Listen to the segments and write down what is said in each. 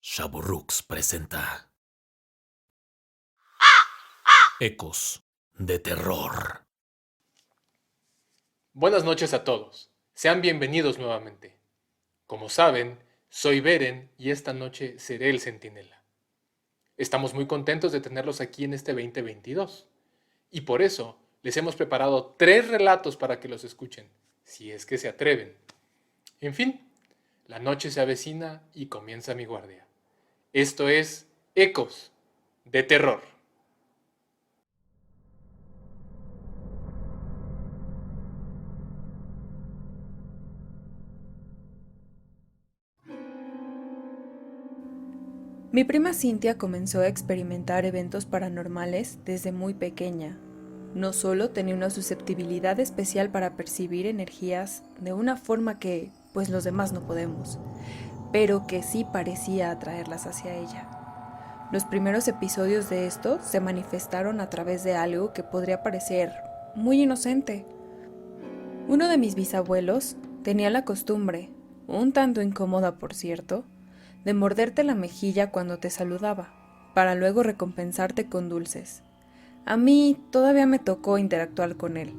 Shaburrux presenta Ecos de Terror. Buenas noches a todos. Sean bienvenidos nuevamente. Como saben, soy Beren y esta noche seré el centinela. Estamos muy contentos de tenerlos aquí en este 2022. Y por eso les hemos preparado 3 relatos para que los escuchen, si es que se atreven. En fin, la noche se avecina y comienza mi guardia. Esto es Ecos de Terror. Mi prima Cintia comenzó a experimentar eventos paranormales desde muy pequeña. No solo tenía una susceptibilidad especial para percibir energías de una forma que, pues los demás no podemos, pero que sí parecía atraerlas hacia ella. Los primeros episodios de esto se manifestaron a través de algo que podría parecer muy inocente. Uno de mis bisabuelos tenía la costumbre, un tanto incómoda por cierto, de morderte la mejilla cuando te saludaba, para luego recompensarte con dulces. A mí todavía me tocó interactuar con él.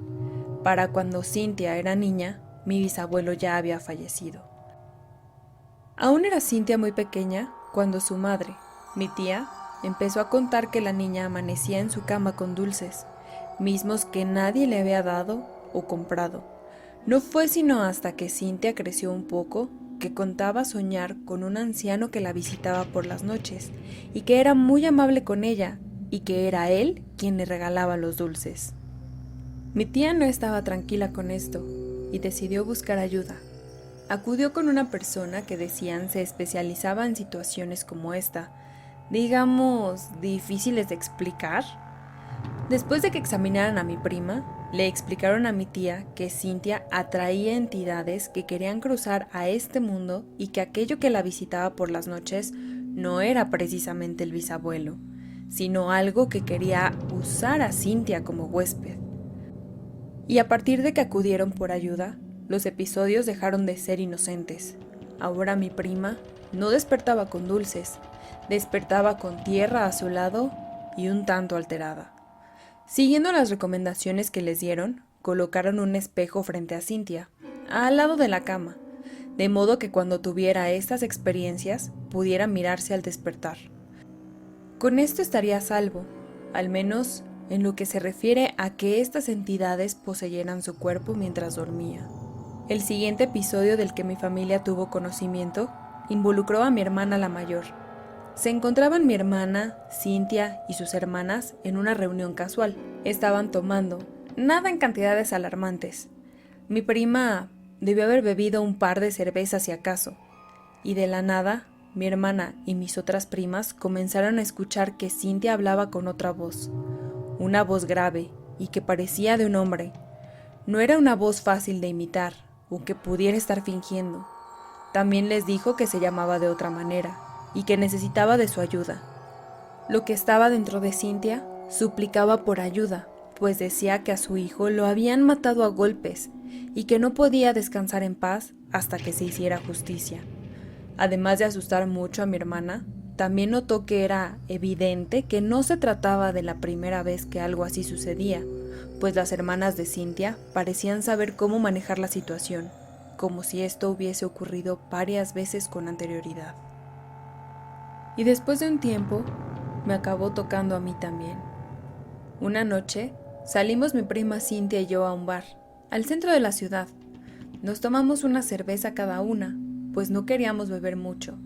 Para cuando Cintia era niña, mi bisabuelo ya había fallecido. Aún era Cintia muy pequeña cuando su madre, mi tía, empezó a contar que la niña amanecía en su cama con dulces, mismos que nadie le había dado o comprado. No fue sino hasta que Cintia creció un poco que contaba soñar con un anciano que la visitaba por las noches y que era muy amable con ella y que era él quien le regalaba los dulces. Mi tía no estaba tranquila con esto y decidió buscar ayuda. Acudió con una persona que decían se especializaba en situaciones como esta, digamos, difíciles de explicar. Después de que examinaran a mi prima, le explicaron a mi tía que Cintia atraía entidades que querían cruzar a este mundo y que aquello que la visitaba por las noches no era precisamente el bisabuelo, sino algo que quería usar a Cintia como huésped. Y a partir de que acudieron por ayuda, los episodios dejaron de ser inocentes. Ahora mi prima no despertaba con dulces, despertaba con tierra a su lado y un tanto alterada. Siguiendo las recomendaciones que les dieron, colocaron un espejo frente a Cintia, al lado de la cama, de modo que cuando tuviera estas experiencias pudiera mirarse al despertar. Con esto estaría a salvo, al menos en lo que se refiere a que estas entidades poseyeran su cuerpo mientras dormía. El siguiente episodio del que mi familia tuvo conocimiento involucró a mi hermana la mayor. Se encontraban mi hermana, Cintia y sus hermanas en una reunión casual. Estaban tomando, nada en cantidades alarmantes. Mi prima debió haber bebido un par de cervezas si acaso, y de la nada, mi hermana y mis otras primas comenzaron a escuchar que Cintia hablaba con otra voz, una voz grave y que parecía de un hombre. No era una voz fácil de imitar o que pudiera estar fingiendo. También les dijo que se llamaba de otra manera y que necesitaba de su ayuda. Lo que estaba dentro de Cintia suplicaba por ayuda, pues decía que a su hijo lo habían matado a golpes y que no podía descansar en paz hasta que se hiciera justicia. Además de asustar mucho a mi hermana, también notó que era evidente que no se trataba de la primera vez que algo así sucedía, pues las hermanas de Cintia parecían saber cómo manejar la situación, como si esto hubiese ocurrido varias veces con anterioridad. Y después de un tiempo, me acabó tocando a mí también. Una noche, salimos mi prima Cintia y yo a un bar, al centro de la ciudad. Nos tomamos una cerveza cada una, pues no queríamos beber mucho,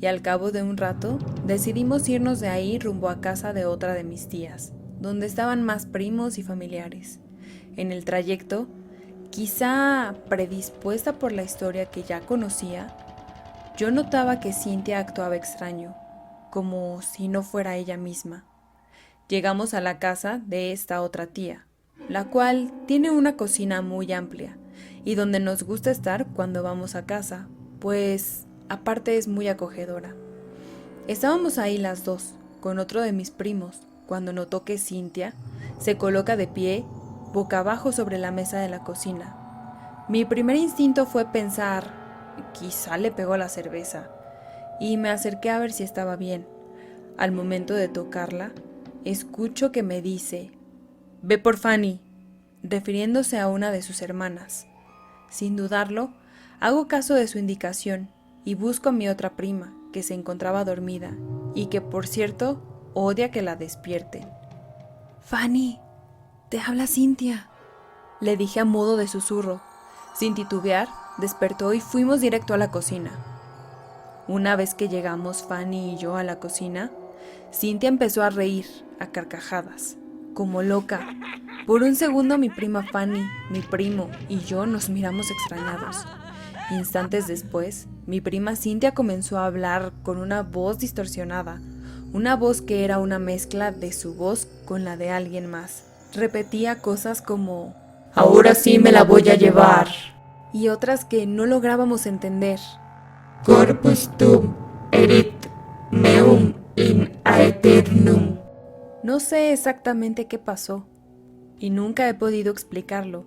y al cabo de un rato decidimos irnos de ahí rumbo a casa de otra de mis tías, donde estaban más primos y familiares. En el trayecto, quizá predispuesta por la historia que ya conocía, yo notaba que Cintia actuaba extraño, como si no fuera ella misma. Llegamos a la casa de esta otra tía, la cual tiene una cocina muy amplia y donde nos gusta estar cuando vamos a casa, pues aparte es muy acogedora. Estábamos ahí las dos, con otro de mis primos, cuando notó que Cintia se coloca de pie, boca abajo sobre la mesa de la cocina. Mi primer instinto fue pensar, quizá le pegó la cerveza, y me acerqué a ver si estaba bien. Al momento de tocarla, escucho que me dice: «Ve por Fanny», refiriéndose a una de sus hermanas. Sin dudarlo, hago caso de su indicación y busco a mi otra prima, que se encontraba dormida y que, por cierto, odia que la despierten. «Fanny, te habla Cintia», le dije a modo de susurro. Sin titubear, despertó y fuimos directo a la cocina. Una vez que llegamos Fanny y yo a la cocina, Cintia empezó a reír a carcajadas, como loca. Por un segundo mi prima Fanny, mi primo y yo nos miramos extrañados. Instantes después, mi prima Cintia comenzó a hablar con una voz distorsionada, una voz que era una mezcla de su voz con la de alguien más. Repetía cosas como: «Ahora sí me la voy a llevar», y otras que no lográbamos entender. Corpus tuum erit meum in aeternum. No sé exactamente qué pasó, y nunca he podido explicarlo,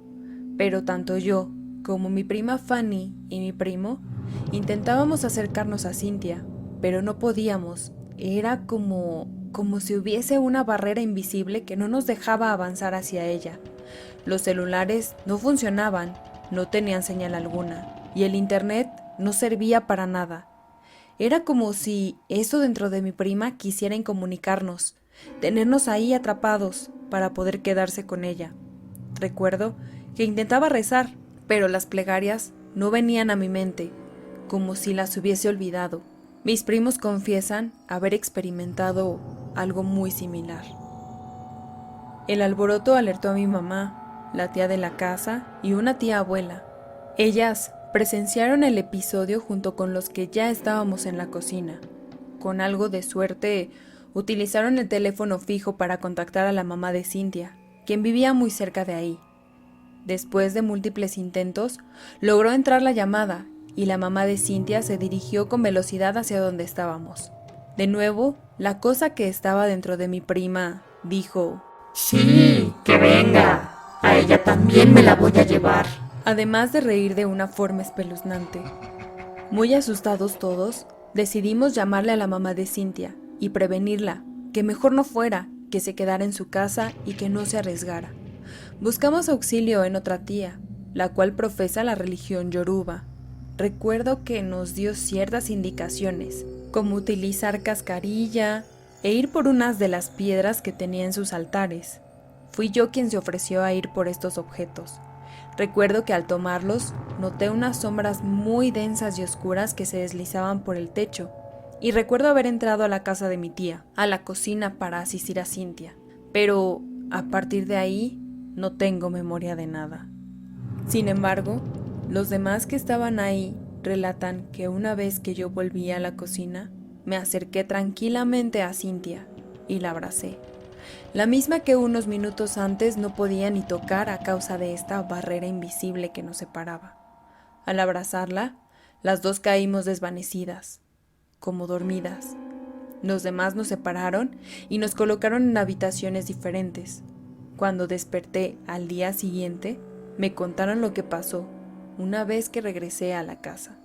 pero tanto yo como mi prima Fanny y mi primo intentábamos acercarnos a Cintia, pero no podíamos. Era como si hubiese una barrera invisible que no nos dejaba avanzar hacia ella. Los celulares no funcionaban, no tenían señal alguna, y el internet no servía para nada. Era como si eso dentro de mi prima quisiera incomunicarnos, tenernos ahí atrapados para poder quedarse con ella. Recuerdo que intentaba rezar, pero las plegarias no venían a mi mente, como si las hubiese olvidado. Mis primos confiesan haber experimentado algo muy similar. El alboroto alertó a mi mamá, la tía de la casa y una tía abuela. Ellas presenciaron el episodio junto con los que ya estábamos en la cocina. Con algo de suerte, utilizaron el teléfono fijo para contactar a la mamá de Cintia, quien vivía muy cerca de ahí. Después de múltiples intentos, logró entrar la llamada y la mamá de Cintia se dirigió con velocidad hacia donde estábamos. De nuevo, la cosa que estaba dentro de mi prima dijo: Sí, que venga. A ella también me la voy a llevar. Además de reír de una forma espeluznante. Muy asustados todos, decidimos llamarle a la mamá de Cintia y prevenirla, que mejor no fuera, que se quedara en su casa y que no se arriesgara. Buscamos auxilio en otra tía, la cual profesa la religión yoruba. Recuerdo que nos dio ciertas indicaciones, como utilizar cascarilla e ir por unas de las piedras que tenía en sus altares. Fui yo quien se ofreció a ir por estos objetos. Recuerdo que al tomarlos, noté unas sombras muy densas y oscuras que se deslizaban por el techo, y recuerdo haber entrado a la casa de mi tía, a la cocina para asistir a Cintia, pero a partir de ahí no tengo memoria de nada. Sin embargo, los demás que estaban ahí relatan que una vez que yo volví a la cocina, me acerqué tranquilamente a Cintia y la abracé. La misma que unos minutos antes no podía ni tocar a causa de esta barrera invisible que nos separaba. Al abrazarla, las dos caímos desvanecidas, como dormidas. Los demás nos separaron y nos colocaron en habitaciones diferentes. Cuando desperté al día siguiente, me contaron lo que pasó una vez que regresé a la casa.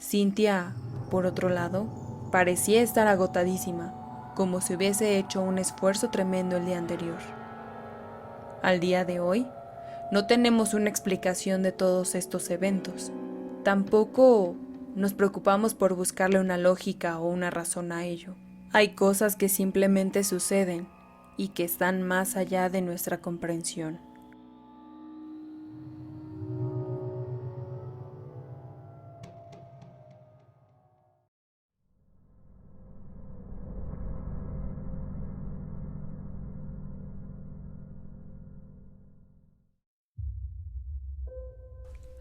Cintia, por otro lado, parecía estar agotadísima, como si hubiese hecho un esfuerzo tremendo el día anterior. Al día de hoy, no tenemos una explicación de todos estos eventos. Tampoco nos preocupamos por buscarle una lógica o una razón a ello. Hay cosas que simplemente suceden y que están más allá de nuestra comprensión.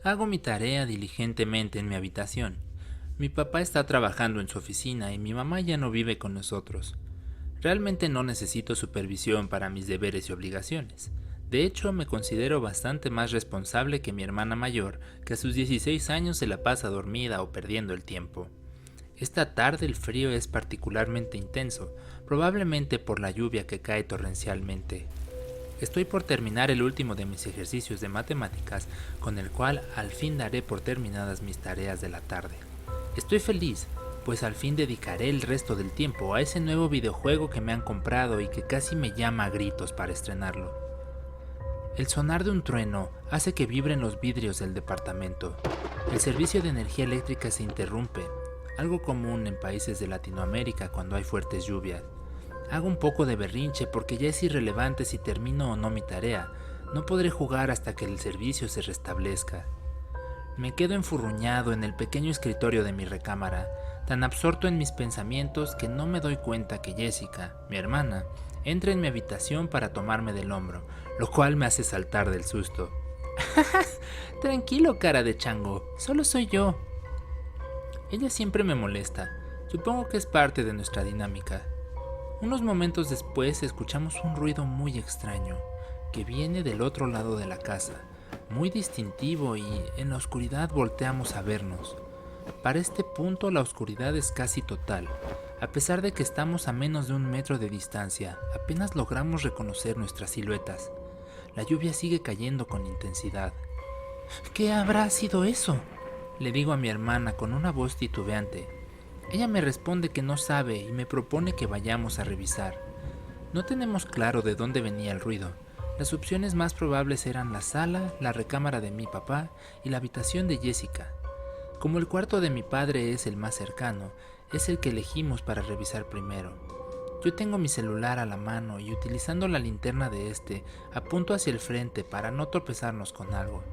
Hago mi tarea diligentemente en mi habitación. Mi papá está trabajando en su oficina y mi mamá ya no vive con nosotros. Realmente no necesito supervisión para mis deberes y obligaciones. De hecho, me considero bastante más responsable que mi hermana mayor, que a sus 16 años se la pasa dormida o perdiendo el tiempo. Esta tarde el frío es particularmente intenso, probablemente por la lluvia que cae torrencialmente. Estoy por terminar el último de mis ejercicios de matemáticas, con el cual al fin daré por terminadas mis tareas de la tarde. Estoy feliz, pues al fin dedicaré el resto del tiempo a ese nuevo videojuego que me han comprado y que casi me llama a gritos para estrenarlo. El sonar de un trueno hace que vibren los vidrios del departamento. El servicio de energía eléctrica se interrumpe, algo común en países de Latinoamérica cuando hay fuertes lluvias. Hago un poco de berrinche porque ya es irrelevante si termino o no mi tarea. No podré jugar hasta que el servicio se restablezca. Me quedo enfurruñado en el pequeño escritorio de mi recámara, tan absorto en mis pensamientos que no me doy cuenta que Jessica, mi hermana, entra en mi habitación para tomarme del hombro, lo cual me hace saltar del susto. Tranquilo, cara de chango, solo soy yo. Ella siempre me molesta, supongo que es parte de nuestra dinámica. Unos momentos después escuchamos un ruido muy extraño, que viene del otro lado de la casa, muy distintivo, y en la oscuridad volteamos a vernos. Para este punto la oscuridad es casi total. A pesar de que estamos a menos de 1 metro de distancia, apenas logramos reconocer nuestras siluetas. La lluvia sigue cayendo con intensidad. ¿Qué habrá sido eso?, le digo a mi hermana con una voz titubeante. Ella me responde que no sabe y me propone que vayamos a revisar. No tenemos claro de dónde venía el ruido. Las opciones más probables eran la sala, la recámara de mi papá y la habitación de Jessica. Como el cuarto de mi padre es el más cercano, es el que elegimos para revisar primero. Yo tengo mi celular a la mano y utilizando la linterna de este, apunto hacia el frente para no tropezarnos con algo.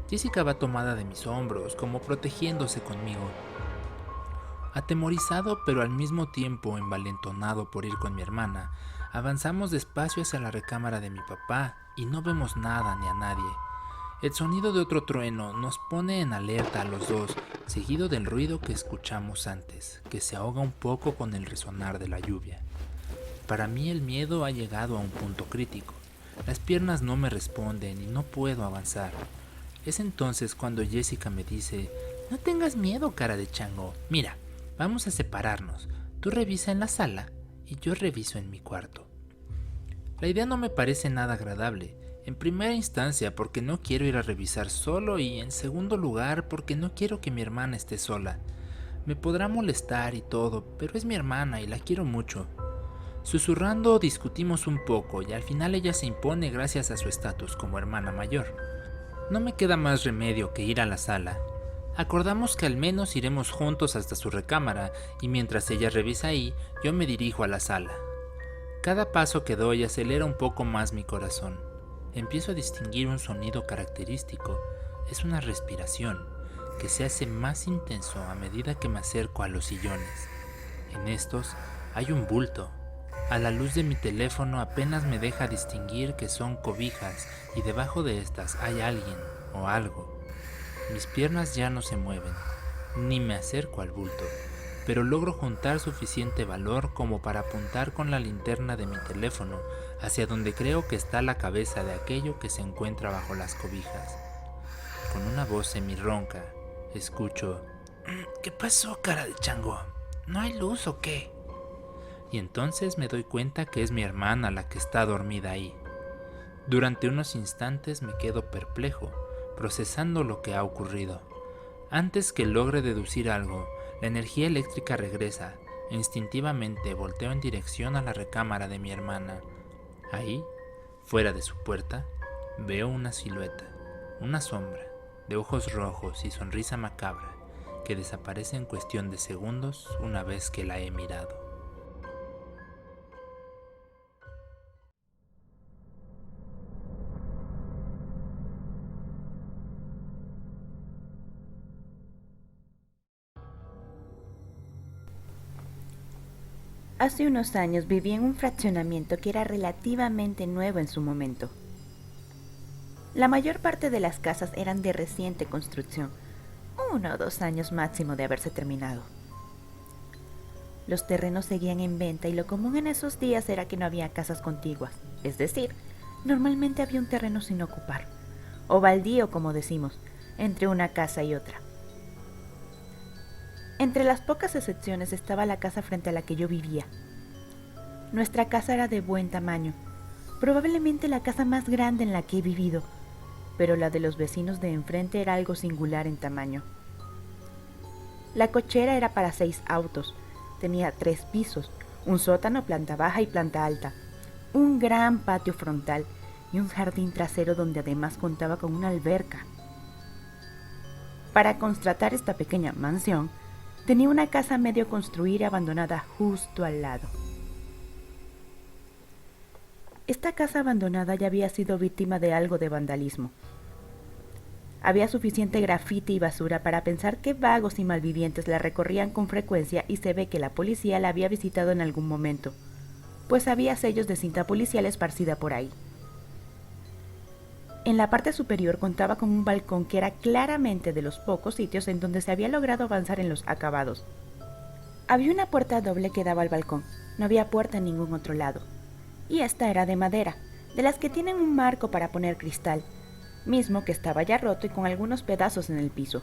Jessica va tomada de mis hombros, como protegiéndose conmigo. Atemorizado pero al mismo tiempo envalentonado por ir con mi hermana, avanzamos despacio hacia la recámara de mi papá y no vemos nada ni a nadie. El sonido de otro trueno nos pone en alerta a los dos, seguido del ruido que escuchamos antes, que se ahoga un poco con el resonar de la lluvia. Para mí el miedo ha llegado a un punto crítico. Las piernas no me responden y no puedo avanzar. Es entonces cuando Jessica me dice: «No tengas miedo, cara de chango. Mira, vamos a separarnos. Tú revisa en la sala y yo reviso en mi cuarto». La idea no me parece nada agradable. En primera instancia porque no quiero ir a revisar solo y en segundo lugar porque no quiero que mi hermana esté sola. Me podrá molestar y todo, pero es mi hermana y la quiero mucho. Susurrando discutimos un poco y al final ella se impone gracias a su estatus como hermana mayor. No me queda más remedio que ir a la sala. Acordamos que al menos iremos juntos hasta su recámara y mientras ella revisa ahí, yo me dirijo a la sala. Cada paso que doy acelera un poco más mi corazón. Empiezo a distinguir un sonido característico. Es una respiración que se hace más intenso a medida que me acerco a los sillones. En estos hay un bulto. A la luz de mi teléfono apenas me deja distinguir que son cobijas y debajo de estas hay alguien o algo. Mis piernas ya no se mueven, ni me acerco al bulto, pero logro juntar suficiente valor como para apuntar con la linterna de mi teléfono hacia donde creo que está la cabeza de aquello que se encuentra bajo las cobijas. Con una voz semirronca, escucho: «¿Qué pasó, cara de chango? ¿No hay luz o qué?». Y entonces me doy cuenta que es mi hermana la que está dormida ahí. Durante unos instantes me quedo perplejo, procesando lo que ha ocurrido. Antes que logre deducir algo, la energía eléctrica regresa e instintivamente volteo en dirección a la recámara de mi hermana. Ahí, fuera de su puerta, veo una silueta, una sombra, de ojos rojos y sonrisa macabra, que desaparece en cuestión de segundos una vez que la he mirado. Hace unos años viví en un fraccionamiento que era relativamente nuevo en su momento. La mayor parte de las casas eran de reciente construcción, 1 o 2 años máximo de haberse terminado. Los terrenos seguían en venta y lo común en esos días era que no había casas contiguas, es decir, normalmente había un terreno sin ocupar, o baldío como decimos, entre una casa y otra. Entre las pocas excepciones estaba la casa frente a la que yo vivía. Nuestra casa era de buen tamaño, probablemente la casa más grande en la que he vivido, pero la de los vecinos de enfrente era algo singular en tamaño. La cochera era para 6 autos, tenía 3 pisos, un sótano, planta baja y planta alta, un gran patio frontal y un jardín trasero donde además contaba con una alberca. Para constatar esta pequeña mansión, tenía una casa medio construida y abandonada justo al lado. Esta casa abandonada ya había sido víctima de algo de vandalismo. Había suficiente grafiti y basura para pensar que vagos y malvivientes la recorrían con frecuencia y se ve que la policía la había visitado en algún momento, pues había sellos de cinta policial esparcida por ahí. En la parte superior contaba con un balcón que era claramente de los pocos sitios en donde se había logrado avanzar en los acabados. Había una puerta doble que daba al balcón, no había puerta en ningún otro lado, y esta era de madera, de las que tienen un marco para poner cristal, mismo que estaba ya roto y con algunos pedazos en el piso.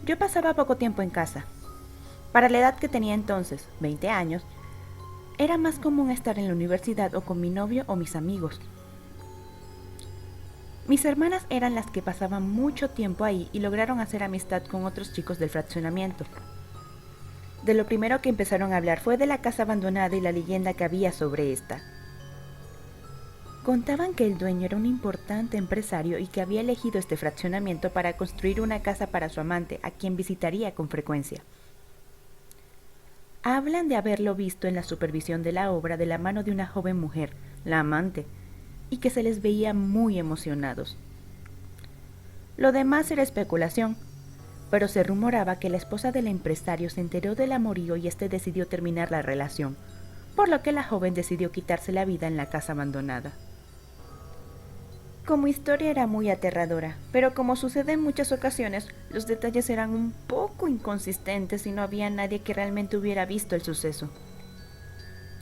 Yo pasaba poco tiempo en casa. Para la edad que tenía entonces, 20 años, era más común estar en la universidad o con mi novio o mis amigos. Mis hermanas eran las que pasaban mucho tiempo ahí y lograron hacer amistad con otros chicos del fraccionamiento. De lo primero que empezaron a hablar fue de la casa abandonada y la leyenda que había sobre esta. Contaban que el dueño era un importante empresario y que había elegido este fraccionamiento para construir una casa para su amante, a quien visitaría con frecuencia. Hablan de haberlo visto en la supervisión de la obra de la mano de una joven mujer, la amante, y que se les veía muy emocionados. Lo demás era especulación, pero se rumoraba que la esposa del empresario se enteró del amorío y este decidió terminar la relación, por lo que la joven decidió quitarse la vida en la casa abandonada. Como historia era muy aterradora, pero como sucede en muchas ocasiones, los detalles eran un poco inconsistentes y no había nadie que realmente hubiera visto el suceso.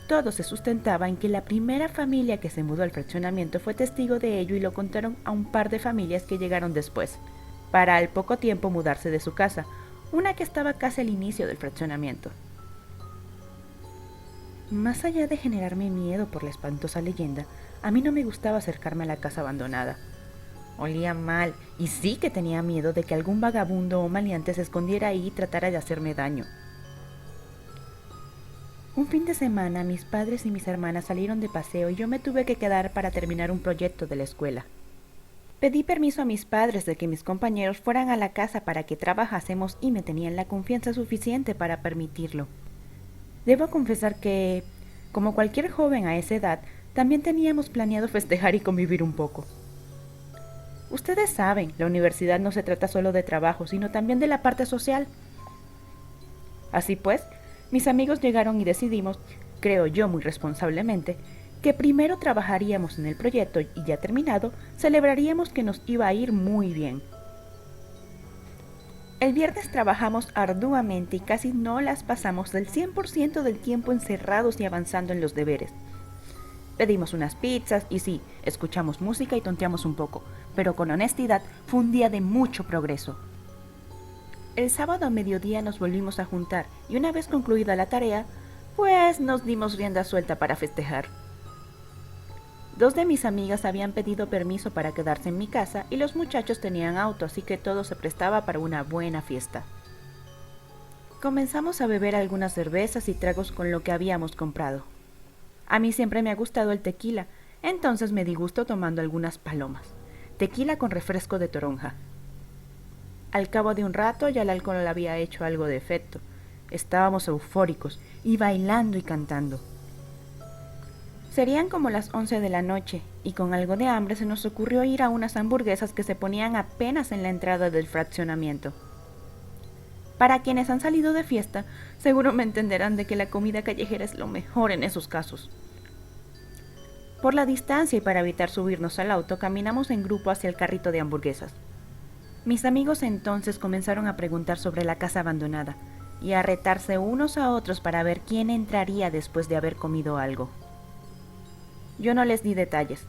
Todo se sustentaba en que la primera familia que se mudó al fraccionamiento fue testigo de ello y lo contaron a un par de familias que llegaron después, para al poco tiempo mudarse de su casa, una que estaba casi al inicio del fraccionamiento. Más allá de generarme miedo por la espantosa leyenda, a mí no me gustaba acercarme a la casa abandonada. Olía mal y sí que tenía miedo de que algún vagabundo o maleante se escondiera ahí y tratara de hacerme daño. Un fin de semana mis padres y mis hermanas salieron de paseo y yo me tuve que quedar para terminar un proyecto de la escuela. Pedí permiso a mis padres de que mis compañeros fueran a la casa para que trabajásemos y me tenían la confianza suficiente para permitirlo. Debo confesar que, como cualquier joven a esa edad, también teníamos planeado festejar y convivir un poco. Ustedes saben, la universidad no se trata solo de trabajo, sino también de la parte social. Así pues, mis amigos llegaron y decidimos, creo yo muy responsablemente, que primero trabajaríamos en el proyecto y ya terminado, celebraríamos que nos iba a ir muy bien. El viernes trabajamos arduamente y casi no las pasamos del 100% del tiempo encerrados y avanzando en los deberes. Pedimos unas pizzas y sí, escuchamos música y tonteamos un poco, pero con honestidad fue un día de mucho progreso. El sábado a mediodía nos volvimos a juntar y una vez concluida la tarea, pues nos dimos rienda suelta para festejar. 2 de mis amigas habían pedido permiso para quedarse en mi casa y los muchachos tenían auto, así que todo se prestaba para una buena fiesta. Comenzamos a beber algunas cervezas y tragos con lo que habíamos comprado. A mí siempre me ha gustado el tequila, entonces me di gusto tomando algunas palomas. Tequila con refresco de toronja. Al cabo de un rato ya el alcohol había hecho algo de efecto. Estábamos eufóricos y bailando y cantando. Serían como las 11 de la noche y con algo de hambre se nos ocurrió ir a unas hamburguesas que se ponían apenas en la entrada del fraccionamiento. Para quienes han salido de fiesta, seguro me entenderán de que la comida callejera es lo mejor en esos casos. Por la distancia y para evitar subirnos al auto, caminamos en grupo hacia el carrito de hamburguesas. Mis amigos entonces comenzaron a preguntar sobre la casa abandonada y a retarse unos a otros para ver quién entraría después de haber comido algo. Yo no les di detalles,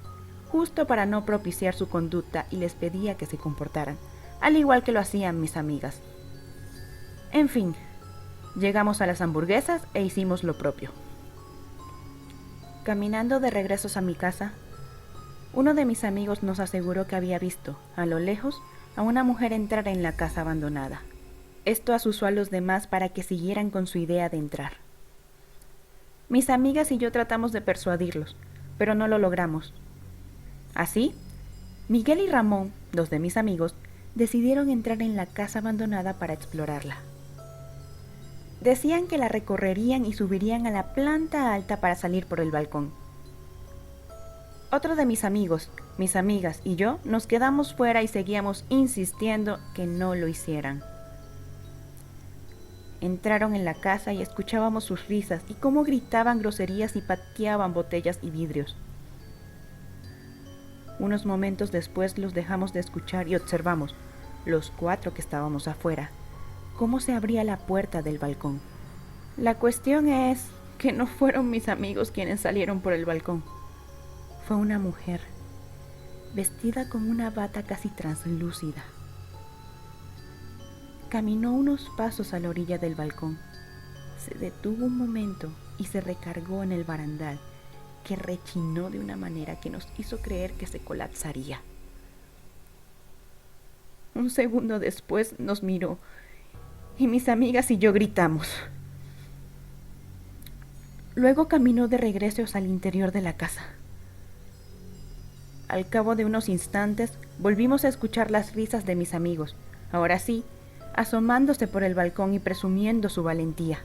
justo para no propiciar su conducta y les pedía que se comportaran, al igual que lo hacían mis amigas. En fin, llegamos a las hamburguesas e hicimos lo propio. Caminando de regresos a mi casa, uno de mis amigos nos aseguró que había visto, a lo lejos, a una mujer entrar en la casa abandonada. Esto asusó a los demás para que siguieran con su idea de entrar. Mis amigas y yo tratamos de persuadirlos, pero no lo logramos. Así, Miguel y Ramón, dos de mis amigos, decidieron entrar en la casa abandonada para explorarla. Decían que la recorrerían y subirían a la planta alta para salir por el balcón. Otro de mis amigos, mis amigas y yo nos quedamos fuera y seguíamos insistiendo que no lo hicieran. Entraron en la casa y escuchábamos sus risas y cómo gritaban groserías y pateaban botellas y vidrios. Unos momentos después los dejamos de escuchar y observamos, los 4 que estábamos afuera, cómo se abría la puerta del balcón. La cuestión es que no fueron mis amigos quienes salieron por el balcón. Fue una mujer, vestida con una bata casi translúcida. Caminó unos pasos a la orilla del balcón. Se detuvo un momento y se recargó en el barandal, que rechinó de una manera que nos hizo creer que se colapsaría. Un segundo después nos miró y mis amigas y yo gritamos. Luego caminó de regreso al interior de la casa. Al cabo de unos instantes volvimos a escuchar las risas de mis amigos, ahora sí, asomándose por el balcón y presumiendo su valentía.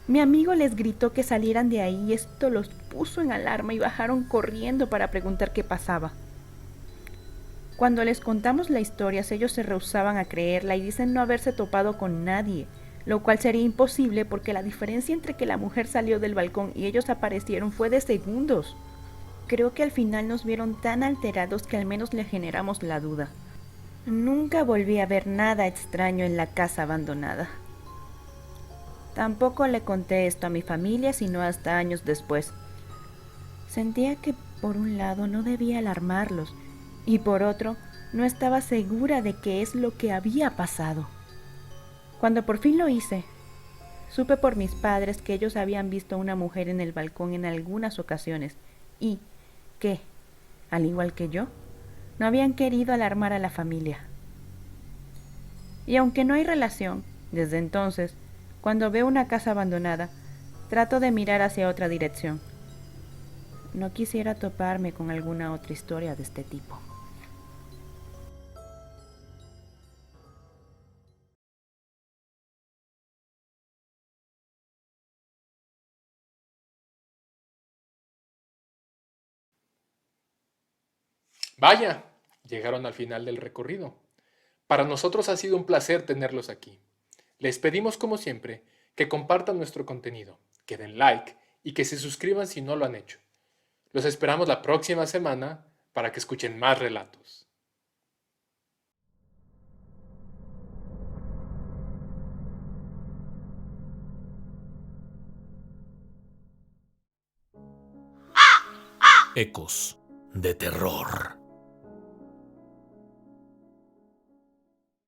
Mi amigo les gritó que salieran de ahí y esto los puso en alarma y bajaron corriendo para preguntar qué pasaba. Cuando les contamos la historia, ellos se rehusaban a creerla y dicen no haberse topado con nadie, lo cual sería imposible porque la diferencia entre que la mujer salió del balcón y ellos aparecieron fue de segundos. Creo que al final nos vieron tan alterados que al menos le generamos la duda. Nunca volví a ver nada extraño en la casa abandonada. Tampoco le conté esto a mi familia sino hasta años después. Sentía que por un lado no debía alarmarlos y por otro no estaba segura de qué es lo que había pasado. Cuando por fin lo hice, supe por mis padres que ellos habían visto a una mujer en el balcón en algunas ocasiones y que, al igual que yo, no habían querido alarmar a la familia. Y aunque no hay relación, desde entonces, cuando veo una casa abandonada, trato de mirar hacia otra dirección. No quisiera toparme con alguna otra historia de este tipo. Vaya, llegaron al final del recorrido. Para nosotros ha sido un placer tenerlos aquí. Les pedimos como siempre que compartan nuestro contenido, que den like y que se suscriban si no lo han hecho. Los esperamos la próxima semana para que escuchen más relatos. Ecos de terror.